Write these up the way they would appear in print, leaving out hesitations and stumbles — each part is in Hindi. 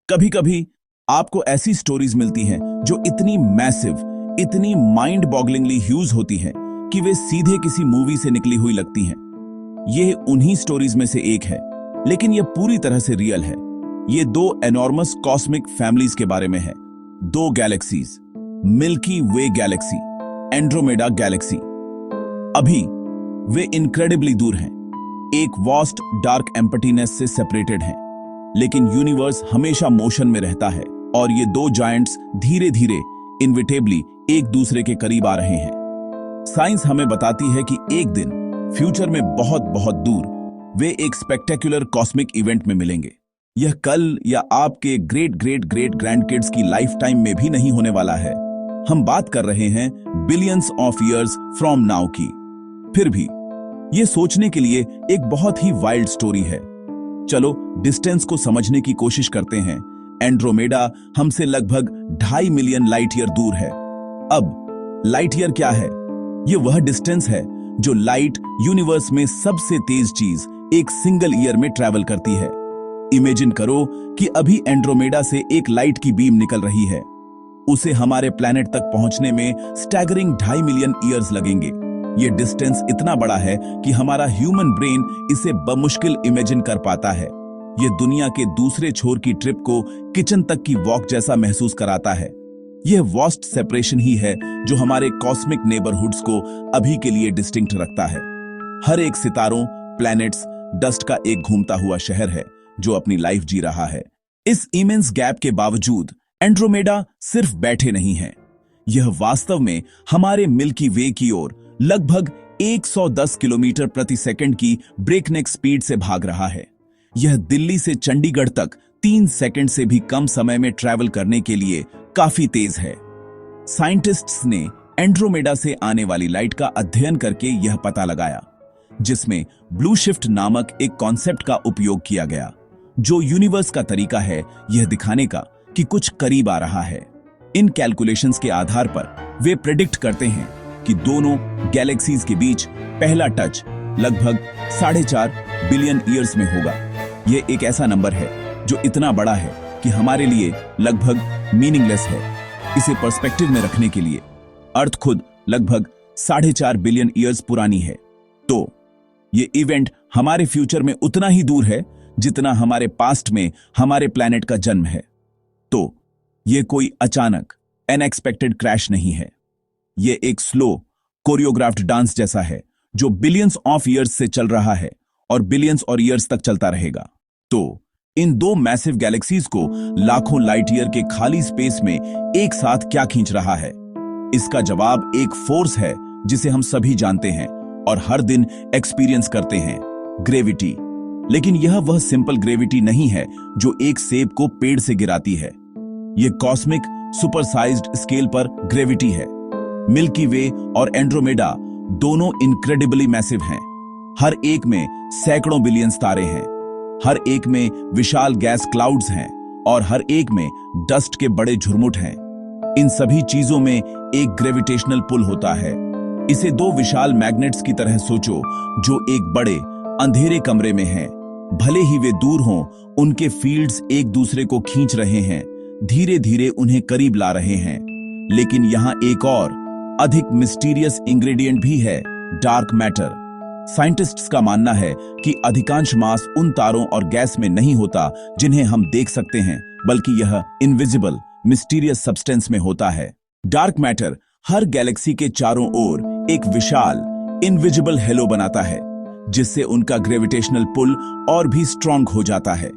कभी कभी आपको ऐसी स्टोरीज मिलती हैं जो इतनी मैसिव, इतनी माइंड बॉगलिंगली ह्यूज होती हैं कि वे सीधे किसी मूवी से निकली हुई लगती हैं। ये उन्हीं स्टोरीज में से एक है, लेकिन यह पूरी तरह से रियल है। ये दो एनॉर्मस कॉस्मिक फैमिलीज के बारे में है। दो गैलेक्सीज, मिल्की वे गैलेक्सी, एंड्रोमेडा गैलेक्सी। अभी वे इनक्रेडिबली दूर हैं, एक वास्ट डार्क एम्पटीनेस से सेपरेटेड हैं, लेकिन यूनिवर्स हमेशा मोशन में रहता है और ये दो जायंट्स धीरे धीरे इनविटेबली एक दूसरे के करीब आ रहे हैं। साइंस हमें बताती है कि एक दिन फ्यूचर में बहुत बहुत दूर वे एक स्पेक्टेकुलर कॉस्मिक इवेंट में मिलेंगे। यह कल या आपके ग्रेट ग्रेट ग्रेट ग्रैंडकिड्स की लाइफ टाइम में भी नहीं होने वाला है। हम बात कर रहे हैं billions of years from now की। फिर भी यह सोचने के लिए एक बहुत ही वाइल्ड स्टोरी है। चलो डिस्टेंस को समझने की कोशिश करते हैं। एंड्रोमेडा हमसे लगभग 2.5 मिलियन लाइट ईयर दूर है। अब लाइट ईयर क्या है? यह वह डिस्टेंस है जो लाइट यूनिवर्स में सबसे तेज चीज एक सिंगल ईयर में ट्रैवल करती है। इमेजिन करो कि अभी एंड्रोमेडा से एक लाइट की बीम निकल रही है। उसे हमारे प्लैनेट तक पहुंचने में स्टैगरिंग 2.5 मिलियन ईयर्स लगेंगे। यह डिस्टेंस इतना बड़ा है कि हमारा ह्यूमन ब्रेन इसे बमुश्किल इमेजिन कर पाता है। यह दुनिया के दूसरे छोर की ट्रिप को किचन तक की वॉक जैसा महसूस कराता है। यह वास्ट सेपरेशन ही है जो हमारे कॉस्मिक नेबरहुड्स को अभी के लिए डिस्टिंक्ट रखता है। हर एक सितारों, प्लैनेट्स, डस्ट का एक घूमता हुआ शहर है जो अपनी लाइफ जी रहा है। इस इमेंस गैप के बावजूद एंड्रोमेडा सिर्फ बैठे नहीं है, यह वास्तव में हमारे मिल्की वे की ओर लगभग 110 किलोमीटर प्रति सेकंड की ब्रेकनेक स्पीड से भाग रहा है। यह दिल्ली से चंडीगढ़ तक 3 सेकंड से भी कम समय में ट्रैवल करने के लिए काफी तेज है। साइंटिस्ट्स ने एंड्रोमेडा से आने वाली लाइट का अध्ययन करके यह पता लगाया, जिसमें ब्लू शिफ्ट नामक एक कॉन्सेप्ट का उपयोग किया गया, जो यूनिवर्स का तरीका है यह दिखाने का कि कुछ करीब आ रहा है। इन कैलकुलेशंस के आधार पर वे प्रेडिक्ट करते हैं कि दोनों गैलेक्सीज के बीच पहला टच लगभग 4.5 बिलियन ईयर्स में होगा। यह एक ऐसा नंबर है जो इतना बड़ा है कि हमारे लिए लगभग मीनिंगलेस है। इसे पर्सपेक्टिव में रखने के लिए अर्थ खुद लगभग 4.5 बिलियन ईयर्स पुरानी है। तो यह इवेंट हमारे फ्यूचर में उतना ही दूर है जितना हमारे पास्ट में हमारे प्लैनेट का जन्म है। तो यह कोई अचानक अनएक्सपेक्टेड क्रैश नहीं है। यह एक स्लो कोरियोग्राफ्ड डांस जैसा है जो बिलियंस ऑफ ईयर्स से चल रहा है और बिलियंस और ईयर्स तक चलता रहेगा। तो इन दो मैसिव गैलेक्सीज को लाखों लाइट ईयर के खाली स्पेस में एक साथ क्या खींच रहा है? इसका जवाब एक फोर्स है जिसे हम सभी जानते हैं और हर दिन एक्सपीरियंस करते हैं, ग्रेविटी। लेकिन यह वह सिंपल ग्रेविटी नहीं है जो एक सेब को पेड़ से गिराती है। यह कॉस्मिक सुपरसाइज्ड स्केल पर ग्रेविटी है। मिल्की वे और एंड्रोमेडा दोनों इनक्रेडिबली मैसिव हैं। हर एक में सैकड़ों बिलियंस तारे हैं, हर एक में विशाल गैस क्लाउड्स हैं और हर एक में डस्ट के बड़े झुरमुट हैं। इन सभी चीजों में एक ग्रेविटेशनल पुल होता है। इसे दो विशाल मैग्नेट्स की तरह सोचो जो एक बड़े अंधेरे कमरे में हैं। भले ही वे दूर हों, उनके फील्ड्स एक दूसरे को खींच रहे हैं, धीरे धीरे उन्हें करीब ला रहे हैं। लेकिन यहां एक और अधिक मिस्टीरियस इंग्रेडिएंट भी है, डार्क मैटर। साइंटिस्ट्स का मानना है कि अधिकांश मास उन तारों और गैस में नहीं होता जिन्हें हम देख सकते हैं, बल्कि यह इनविजिबल मिस्टीरियस सब्सटेंस में होता है। डार्क मैटर हर गैलेक्सी के चारों ओर एक विशाल इनविजिबल हेलो बनाता है, जिससे उनका ग्रेविटेशनल पुल और भी स्ट्रांग हो जाता है।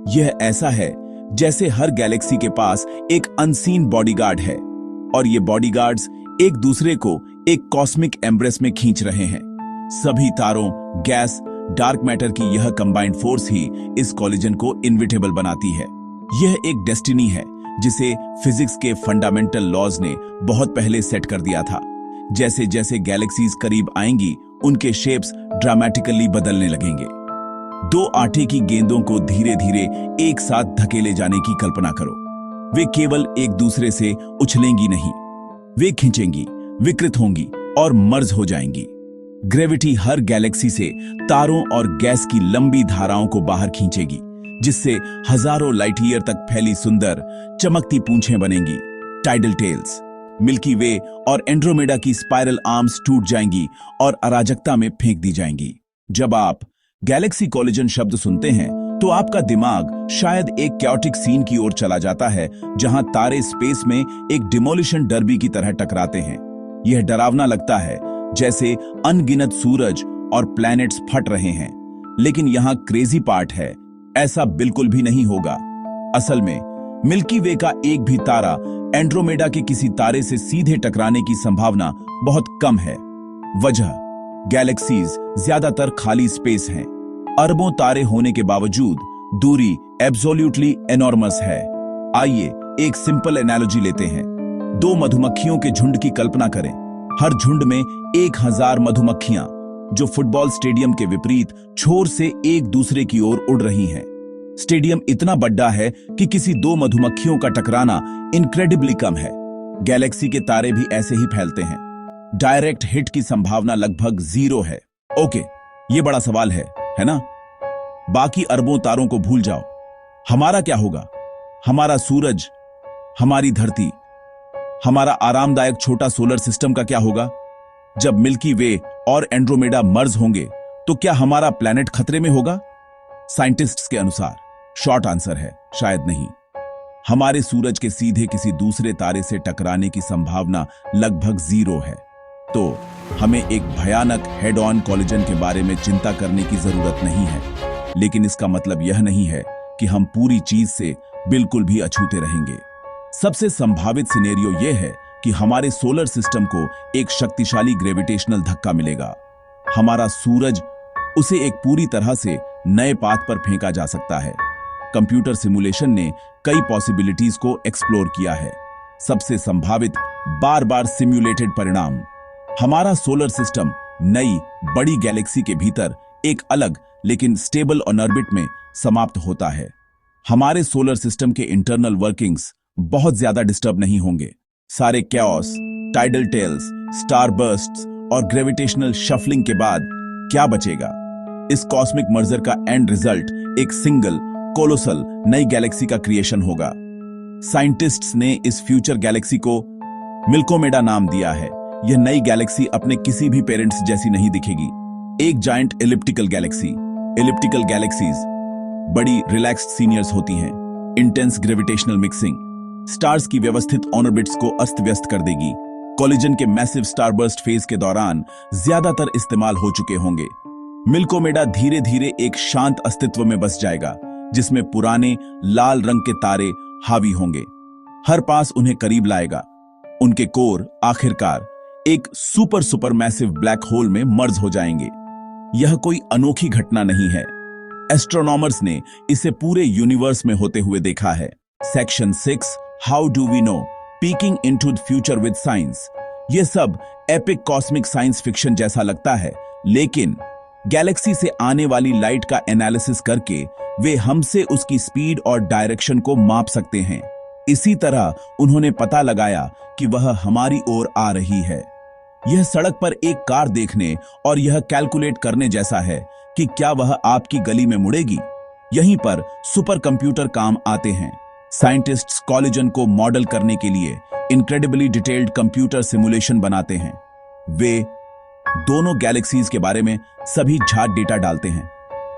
यह ऐसा है जैसे हर गैलेक्सी के पास एक अनसीन बॉडीगार्ड है और ये बॉडीगार्ड्स एक दूसरे को एक कॉस्मिक एम्ब्रेस में खींच रहे हैं। सभी तारों, गैस, डार्क मैटर की यह कंबाइंड फोर्स ही इस कॉलिजन को इनविटेबल बनाती है। यह एक डेस्टिनी है जिसे फिजिक्स के फंडामेंटल लॉज ने बहुत पहले सेट कर दिया था। जैसे जैसे गैलेक्सीज करीब आएंगी, उनके शेप्स ड्रामेटिकली बदलने लगेंगे। दो आटे की गेंदों को धीरे धीरे एक साथ धकेले जाने की कल्पना करो। वे केवल एक दूसरे से उछलेंगी नहीं, वे खींचेंगी, विकृत होंगी और मर्ज हो जाएंगी। ग्रेविटी हर गैलेक्सी से तारों और गैस की लंबी धाराओं को बाहर खींचेगी, जिससे हजारों लाइट ईयर तक फैली सुंदर चमकती पूंछें बनेंगी, टाइडल टेल्स। मिल्की वे और एंड्रोमेडा की स्पाइरल आर्म्स टूट जाएंगी और अराजकता में फेंक दी जाएंगी। जब आप गैलेक्सी कोलिजन शब्द सुनते हैं तो आपका दिमाग शायद एक कैओटिक सीन की ओर चला जाता है, जहां तारे स्पेस में एक डिमोलिशन डर्बी की तरह टकराते हैं। यह डरावना लगता है, जैसे अनगिनत सूरज और प्लैनेट्स फट रहे हैं। लेकिन यहां क्रेजी पार्ट है, ऐसा बिल्कुल भी नहीं होगा। असल में मिल्की वे का एक भी तारा एंड्रोमेडा के किसी तारे से सीधे टकराने की संभावना बहुत कम है। वजह, गैलेक्सीज ज्यादातर खाली स्पेस हैं। अरबों तारे होने के बावजूद दूरी एब्सोल्युटली एनॉर्मस है। आइए एक सिंपल एनालॉजी लेते हैं। 2 मधुमक्खियों के झुंड की कल्पना करें। हर झुंड में 1000 मधुमक्खियां, जो फुटबॉल स्टेडियम के विपरीत छोर से एक दूसरे की ओर उड़ रही हैं। स्टेडियम इतना बड़ा है कि किसी 2 मधुमक्खियों का टकराना इनक्रेडिबली कम है। गैलेक्सी के तारे भी ऐसे ही फैलते हैं। डायरेक्ट हिट की संभावना लगभग 0 है। ओके, ये बड़ा सवाल है ना? बाकी अरबों तारों को भूल जाओ। हमारा क्या होगा? हमारा सूरज, हमारी धरती, हमारा आरामदायक छोटा सोलर सिस्टम का क्या होगा? जब मिल्की वे और एंड्रोमेडा मर्ज होंगे तो क्या हमारा प्लैनेट खतरे में होगा? साइंटिस्ट्स के अनुसार शॉर्ट आंसर है शायद नहीं। हमारे सूरज के सीधे किसी दूसरे तारे से टकराने की संभावना लगभग 0 है। तो हमें एक भयानक हेड ऑन कोलिजन के बारे में चिंता करने की जरूरत नहीं है। लेकिन इसका मतलब यह नहीं है कि हम पूरी चीज से बिल्कुल भी अछूते रहेंगे। सबसे संभावित सिनेरियो यह है कि हमारे सोलर सिस्टम को एक शक्तिशाली ग्रेविटेशनल धक्का मिलेगा। हमारा सूरज, उसे एक पूरी तरह से नए पाथ पर फेंका जा सकता है। कंप्यूटर सिमुलेशन ने कई पॉसिबिलिटीज को एक्सप्लोर किया है। सबसे संभावित बार-बार सिम्युलेटेड परिणाम, हमारा सोलर सिस्टम नई बड़ी गैलेक्सी के भीतर एक अलग लेकिन स्टेबल ऑर्बिट में समाप्त होता है। हमारे सोलर सिस्टम के इंटरनल वर्किंग्स बहुत ज्यादा डिस्टर्ब नहीं होंगे। सारे chaos, tidal tails, star bursts और ग्रेविटेशनल शफलिंग के बाद क्या बचेगा? इस कॉस्मिक मर्जर का एंड रिजल्ट एक सिंगल कोलोसल नई गैलेक्सी का क्रिएशन होगा। साइंटिस्ट्स ने इस फ्यूचर गैलेक्सी को मिल्कोमेडा नाम दिया है। यह नई गैलेक्सी अपने किसी भी पेरेंट्स जैसी नहीं दिखेगी। एक giant elliptical Galaxy. Elliptical galaxies बड़ी रिलैक्स्ड सीनियर्स होती हैं। इंटेंस ग्रेविटेशनल मिक्सिंग स्टार्स की व्यवस्थित ऑर्बिट्स को अस्त व्यस्त कर देगी। कोलिजन के मैसिव स्टारबर्स्ट फेज के दौरान ज्यादातर इस्तेमाल हो चुके होंगे। मिल्कोमेडा धीरे धीरे एक शांत अस्तित्व में बस जाएगा, जिसमें पुराने लाल रंग के तारे हावी होंगे। हर पास उन्हें करीब लाएगा। उनके कोर आखिरकार एक सुपर मैसिव ब्लैक होल में मर्ज हो जाएंगे। यह कोई अनोखी घटना नहीं है। एस्ट्रोनॉमर्स ने इसे पूरे यूनिवर्स में होते हुए देखा है। Section 6, how do we know, peeking into the future with science. यह सब एपिक कॉस्मिक साइंस फिक्शन जैसा लगता है, लेकिन गैलेक्सी से आने वाली लाइट का एनालिसिस करके वे हमसे उसकी स्पीड और डायरेक्शन को माप सकते हैं। इसी तरह उन्होंने पता लगाया कि वह हमारी ओर आ रही है। यह सड़क पर एक कार देखने और यह कैलकुलेट करने जैसा है कि क्या वह आपकी गली में मुड़ेगी। यहीं पर सुपर कंप्यूटर काम आते हैं। साइंटिस्ट्स कोलिजन को मॉडल करने के लिए इनक्रेडिबली डिटेल्ड कंप्यूटर सिमुलेशन बनाते हैं। वे दोनों गैलेक्सीज के बारे में सभी झाट डेटा डालते हैं।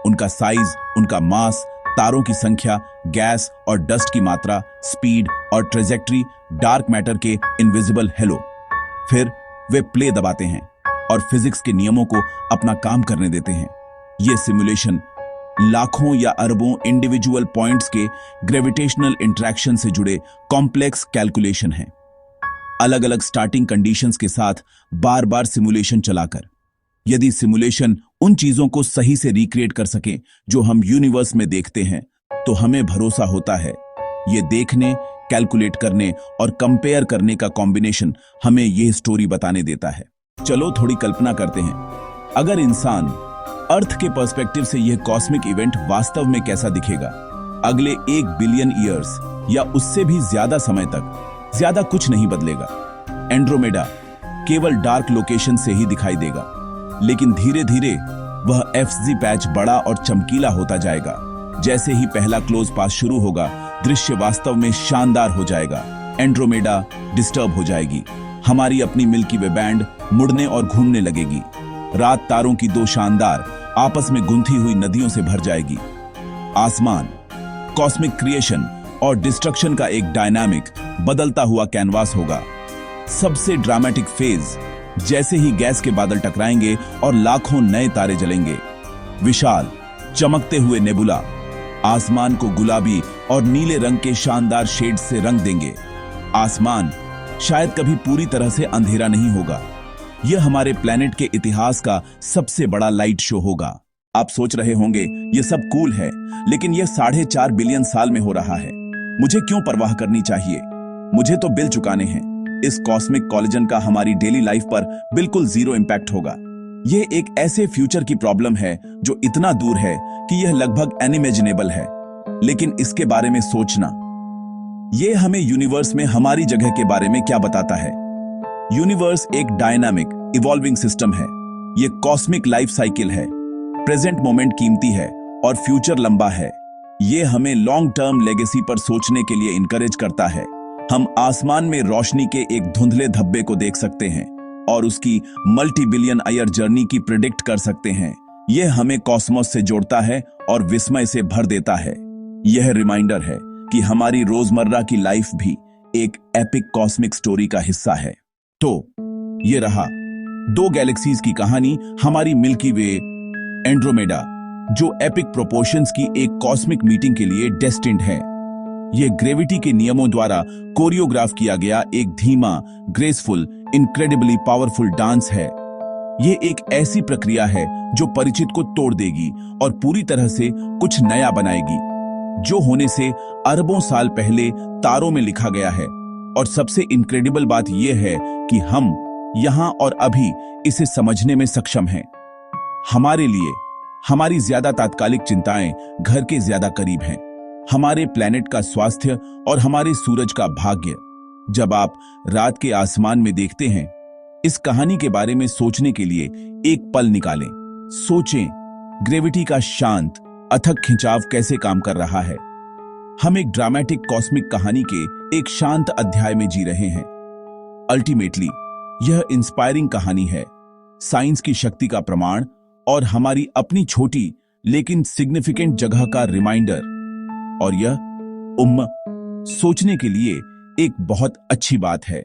उनका साइज, उनका मास, तारों की संख्या, गैस और डस्ट की मात्रा, स्पीड और ट्रेजेक्ट्री, डार्क मैटर के इनविजिबल हेलो। फिर वे प्ले दबाते हैं और फिजिक्स के नियमों को अपना काम करने देते हैं। ये सिमुलेशन लाखों या अरबों इंडिविजुअल पॉइंट्स के ग्रेविटेशनल इंटरेक्शन से जुड़े कॉम्प्लेक्स कैलकुलेशन है। अलग अलग स्टार्टिंग कंडीशंस के साथ बार बार सिमुलेशन चलाकर। यदि सिमुलेशन उन चीजों को सही से रिक्रिएट कर सके जो हम यूनिवर्स में देखते हैं, तो हमें भरोसा होता है ये देखने, कैलकुलेट करने और कंपेयर करने का कॉम्बिनेशन हमें यह स्टोरी बताने देता है। चलो थोड़ी कल्पना करते हैं, अगर इंसान अर्थ के पर्सपेक्टिव से यह कॉस्मिक इवेंट वास्तव में कैसा दिखेगा। अगले 1 बिलियन ईयर्स या उससे भी ज्यादा समय तक ज्यादा कुछ नहीं बदलेगा। एंड्रोमेडा केवल डार्क लोकेशन से ही दिखाई देगा, लेकिन धीरे धीरे वह एफजी पैच बड़ा और चमकीला होता जाएगा। जैसे ही पहला क्लोज पास शुरू होगा, दृश्य वास्तव में शानदार हो जाएगा। एंड्रोमेडा डिस्टर्ब हो जाएगी, हमारी अपनी मिल्की वे बैंड मुड़ने और घूमने लगेगी। रात तारों की दो शानदार आपस में गुंथी हुई नदियों से भर जाएगी। आसमान कॉस्मिक क्रिएशन और डिस्ट्रक्शन का एक डायनामिक बदलता हुआ कैनवास होगा। सबसे ड्रामेटिक फेज, जैसे ही गैस के बादल टकराएंगे और लाखों नए तारे जलेंगे। विशाल चमकते हुए नेबुला आसमान को गुलाबी और नीले रंग के शानदार शेड्स से रंग देंगे। आसमान शायद कभी पूरी तरह से अंधेरा नहीं होगा। यह हमारे प्लेनेट के इतिहास का सबसे बड़ा लाइट शो होगा। आप सोच रहे होंगे यह सब कूल है, लेकिन यह 4.5 बिलियन साल में हो रहा है। मुझे क्यों परवाह करनी चाहिए? मुझे तो बिल चुकाने हैं। इस कॉस्मिक कॉलिजन का हमारी डेली लाइफ पर बिल्कुल जीरो इम्पैक्ट होगा। यह एक ऐसे फ्यूचर की प्रॉब्लम है जो इतना दूर है कि यह लगभग अनइमेजिनेबल है। लेकिन इसके बारे में सोचना, यह हमें यूनिवर्स में हमारी जगह के बारे में क्या बताता है? यूनिवर्स एक डायनामिक इवॉल्विंग सिस्टम है। यह कॉस्मिक लाइफ साइकिल है। प्रेजेंट मोमेंट कीमती है और फ्यूचर लंबा है। यह हमें लॉन्ग टर्म लेगेसी पर सोचने के लिए इनकरेज करता है। हम आसमान में रोशनी के एक धुंधले धब्बे को देख सकते हैं और उसकी मल्टी बिलियन ईयर जर्नी की प्रिडिक्ट कर सकते हैं। यह हमें कॉस्मोस से जोड़ता है और विस्मय से भर देता है। यह रिमाइंडर है कि हमारी रोजमर्रा की लाइफ भी एक एपिक कॉस्मिक स्टोरी का हिस्सा है। तो यह रहा 2 गैलेक्सीज की कहानी, हमारी मिल्की वे, एंड्रोमेडा, जो एपिक प्रोपोर्शंस की एक कॉस्मिक मीटिंग के लिए डेस्टिन्ड है। यह ग्रेविटी के नियमों द्वारा कोरियोग्राफ किया गया एक धीमा, ग्रेसफुल, इनक्रेडिबली पावरफुल डांस है। यह एक ऐसी प्रक्रिया है जो परिचित को तोड़ देगी और पूरी तरह से कुछ नया बनाएगी, जो होने से अरबों साल पहले तारों में लिखा गया है। और सबसे इनक्रेडिबल बात यह है कि हम यहां और अभी इसे समझने में सक्षम हैं। हमारे लिए हमारी ज्यादा तात्कालिक चिंताएं घर के ज्यादा करीब हैं, हमारे प्लेनेट का स्वास्थ्य और हमारे सूरज का भाग्य। जब आप रात के आसमान में देखते हैं, इस कहानी के बारे में सोचने के लिए एक पल निकालें। सोचें, ग्रेविटी का शांत, अथक खिंचाव कैसे काम कर रहा है। हम एक ड्रामेटिक कॉस्मिक कहानी के एक शांत अध्याय में जी रहे हैं। अल्टीमेटली यह इंस्पायरिंग कहानी है, साइंस की शक्ति का प्रमाण और हमारी अपनी छोटी लेकिन सिग्निफिकेंट जगह का रिमाइंडर। और यह सोचने के लिए एक बहुत अच्छी बात है।